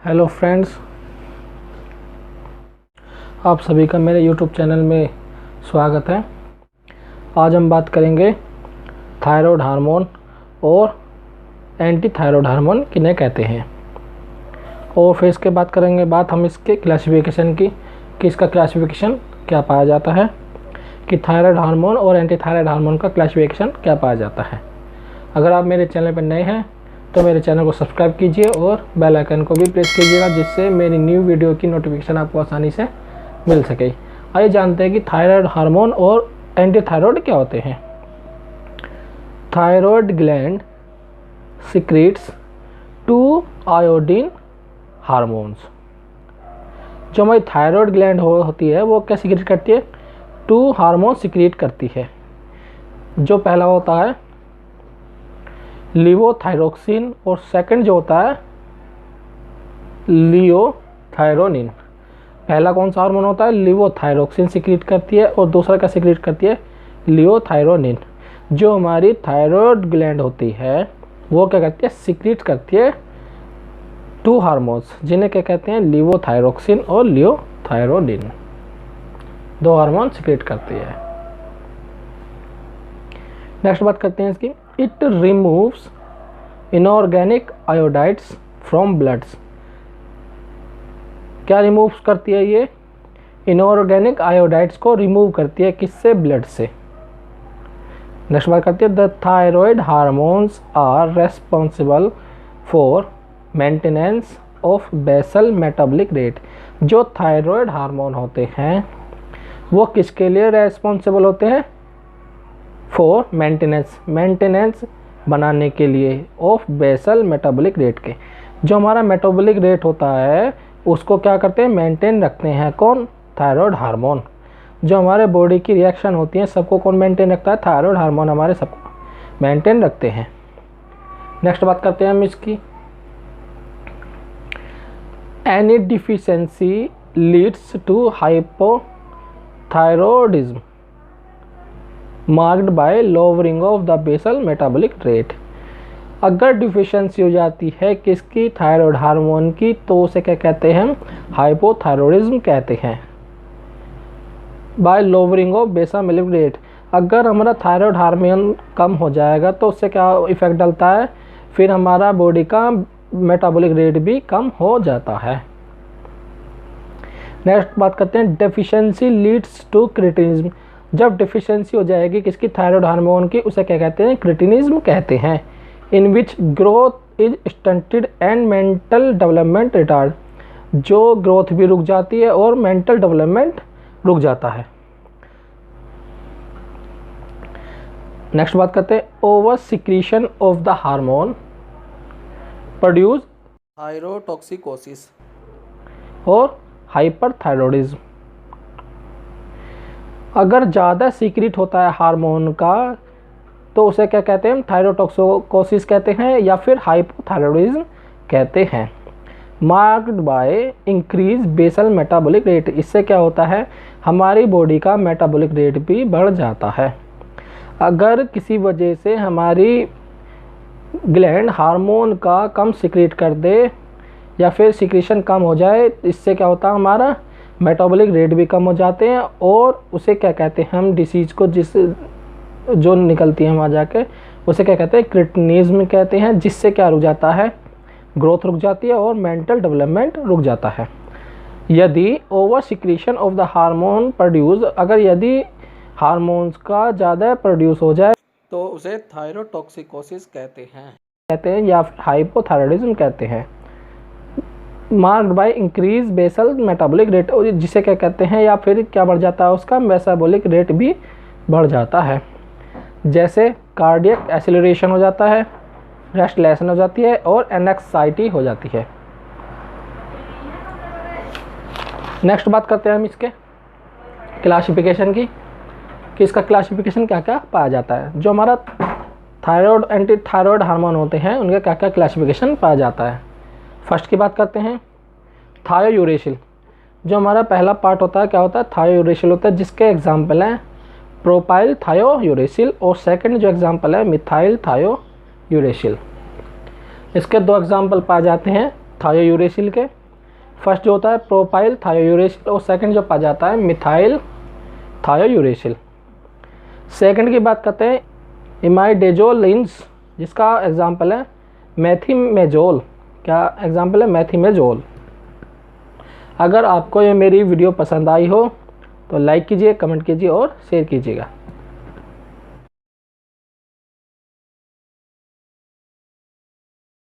Hello friends, आप सभी का मेरे यूट्यूब चैनल में स्वागत है। आज हम बात करेंगे थायराइड हार्मोन और एंटी थायराइड हार्मोन किन्हें कहते हैं, और फिर इसके बात करेंगे हम इसके क्लासिफिकेशन की कि इसका क्लासिफिकेशन क्या पाया जाता है, कि थायराइड हार्मोन और एंटी थायराइड हार्मोन का क्लासिफिकेशन क्या पाया जाता है। अगर आप मेरे चैनल पर नए हैं तो मेरे चैनल को सब्सक्राइब कीजिए और बेल आइकन को भी प्रेस कीजिएगा, जिससे मेरी न्यू वीडियो की नोटिफिकेशन आपको आसानी से मिल सके। आइए जानते हैं कि थायराइड हार्मोन और एंटी थायराइड क्या होते हैं। Thyroid gland secretes 2 iodine hormones. जो हमारी थायराइड ग्लैंड होती है वो क्या सिक्रीट करती है? 2 हार्मोन सिक्रीट करती है। जो पहला होता है लिवोथायरोक्सिन और सेकंड जो होता है लियोथायरोनिन। पहला कौन सा हार्मोन होता है? लिवोथायरोक्सिन सिक्रीट करती है और दूसरा क्या सिक्रीट करती है? लियोथायरोनिन। जो हमारी थायराइड ग्लैंड होती है वो क्या करती है? सिक्रीट करती है 2 हार्मोन्स, जिन्हें क्या कहते हैं? लिवोथायरोक्सिन और लियोथायरोनिन। 2 हार्मोन सिक्रीट करती है। नेक्स्ट बात करते हैं इसकी। It removes inorganic iodides from bloods. क्या रिमूव करती है ये? इनऑर्गेनिक आयोडाइड्स को रिमूव करती है। किससे? ब्लड से। नेक्स्ट बात करती है the thyroid hormones are responsible for maintenance of basal metabolic rate. जो थायराइड हार्मोन होते हैं वो किसके लिए रेस्पॉन्सिबल होते हैं? फॉर मेंटेनेंस बनाने के लिए ऑफ बेसल मेटाबॉलिक रेट के। जो हमारा मेटाबॉलिक रेट होता है उसको क्या करते हैं? मेंटेन रखते हैं। कौन? Thyroid hormone. जो हमारे बॉडी की रिएक्शन होती है सबको कौन मेंटेन रखता है? थायराइड हार्मोन हमारे सबको मेंटेन रखते हैं। नेक्स्ट बात करते हैं हम इसकी। Any deficiency leads to hypothyroidism marked by lowering of the basal metabolic rate. अगर डिफिशिएंसी हो जाती है किसकी? थायराइड हार्मोन की, तो उसे क्या कहते हैं? हाइपोथायरॉयडिज्म कहते हैं। By lowering of basal metabolic rate. अगर हमारा थायराइड हार्मोन कम हो जाएगा तो उससे क्या इफेक्ट डलता है? फिर हमारा बॉडी का मेटाबॉलिक रेट भी कम हो जाता है। नेक्स्ट बात करते हैं डेफिशिएंसी लीड्स टू क्रिटिनिज्म। जब डिफिशिएंसी हो जाएगी किसकी? थायराइड हार्मोन की, उसे क्या कहते हैं? क्रिटिनिज्म कहते हैं। In which growth is stunted and mental development retard. जो ग्रोथ भी रुक जाती है और मेंटल डेवलपमेंट रुक जाता है। नेक्स्ट बात करते हैं over secretion of the hormone produce thyrotoxicosis और हाइपरथायरॉयडिज्म। अगर ज़्यादा सीक्रेट होता है हार्मोन का तो उसे क्या कहते हैं? थायरोटॉक्सिकोसिस कहते हैं या फिर हाइपोथायरॉयडिज्म कहते हैं। Marked by increase basal metabolic rate. इससे क्या होता है? हमारी बॉडी का मेटाबॉलिक रेट भी बढ़ जाता है। अगर किसी वजह से हमारी ग्लैंड हार्मोन का कम सीक्रेट कर दे या फिर सीक्रेशन कम हो जाए, इससे क्या होता है? हमारा मेटाबॉलिक रेट भी कम हो जाते हैं और उसे क्या कहते हैं? हम डिसीज़ को जो निकलती है वहाँ जाके उसे क्या कहते हैं? क्रिटिनिज्म कहते हैं। जिससे क्या रुक जाता है? ग्रोथ रुक जाती है और मेंटल डेवलपमेंट रुक जाता है। यदि over secretion of the hormone produce, अगर यदि हार्मोन्स का ज़्यादा प्रोड्यूस हो जाए तो उसे थायरोटॉक्सिकोसिस कहते हैं या फिर हाइपोथायरॉयडिज्म कहते हैं। Marked by increase basal metabolic rate, जिसे क्या कहते हैं? या फिर क्या बढ़ जाता है? उसका मेटाबॉलिक रेट भी बढ़ जाता है। जैसे कार्डियक एक्सेलरेशन हो जाता है, रेस्टलेसन हो जाती है और एंजाइटी हो जाती है। नेक्स्ट बात करते हैं हम इसके क्लासिफिकेशन की, कि इसका क्लासिफिकेशन क्या क्या पाया जाता है। जो हमारा थायराइड एंटी थायराइड हार्मोन होते हैं उनका क्या क्या क्लासिफिकेशन पाया जाता है। फर्स्ट की बात करते हैं थायोयूरेसिल। जो हमारा पहला पार्ट होता है क्या होता है? थायोयूरेसिल होता है, जिसके एग्जाम्पल हैं प्रोपाइल थायोयूरेसिल और सेकंड जो एग्जाम्पल है मिथाइल थायोयूरेसिल। इसके 2 एग्जाम्पल पाए जाते हैं थायोयूरेसिल के। फर्स्ट जो होता है प्रोपाइल थायोयूरेसिल और सेकंड जो पाया जाता है मिथाइल थायोयूरेसिल। सेकंड की बात करते हैं इमाइडेजोलिन्स, जिसका एग्जाम्पल है मैथीमेजोल। क्या एग्जाम्पल है? मैथीमेजोल। अगर आपको ये मेरी वीडियो पसंद आई हो तो लाइक कीजिए, कमेंट कीजिए और शेयर कीजिएगा।